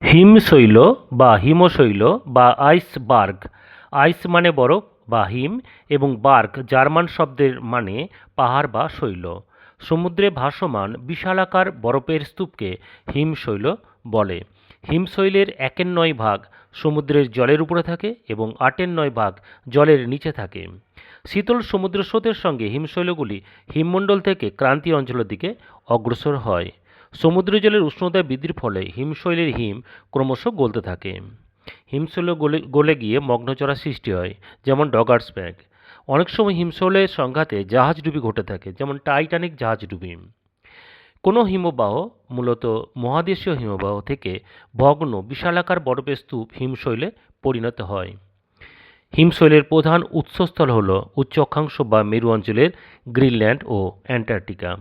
হিমশৈল বা হিমশৈল বা আইসবার্গ। আইস মানে বরফ বা হিম এবং বার্গ জার্মান শব্দের মানে পাহাড় বা শৈল। সমুদ্রে ভাসমান বিশালাকার বরফের স্তূপকে হিমশৈল বলে। হিমশৈলের 1/9 ভাগ সমুদ্রের জলের উপরে থাকে এবং 8/9 ভাগ জলের নিচে থাকে। শীতল সমুদ্র স্রোতের সঙ্গে হিমশৈলগুলি হিমমণ্ডল থেকে ক্রান্তীয় অঞ্চলের দিকে অগ্রসর হয়। সমুদ্র জলের উষ্ণতা বৃদ্ধির ফলে হিমশৈলের হিম ক্রমশ গলতে থাকে। হিমশৈল গলে গিয়ে মগ্নচড়ার সৃষ্টি হয়, যেমন ডগার্স ব্যাগ। অনেক সময় হিমশৈলের সংঘাতে জাহাজডুবি ঘটে থাকে, যেমন টাইটানিক জাহাজডুবি। কোনো হিমবাহ, মূলত মহাদেশীয় হিমবাহ থেকে ভগ্ন বিশালাকার বরফের স্তূপ হিমশৈলে পরিণত হয়। হিমশৈলের প্রধান উৎসস্থল হল উচ্চ অক্ষাংশ বা মেরু অঞ্চলের গ্রিনল্যান্ড ও অ্যান্টার্কটিকা।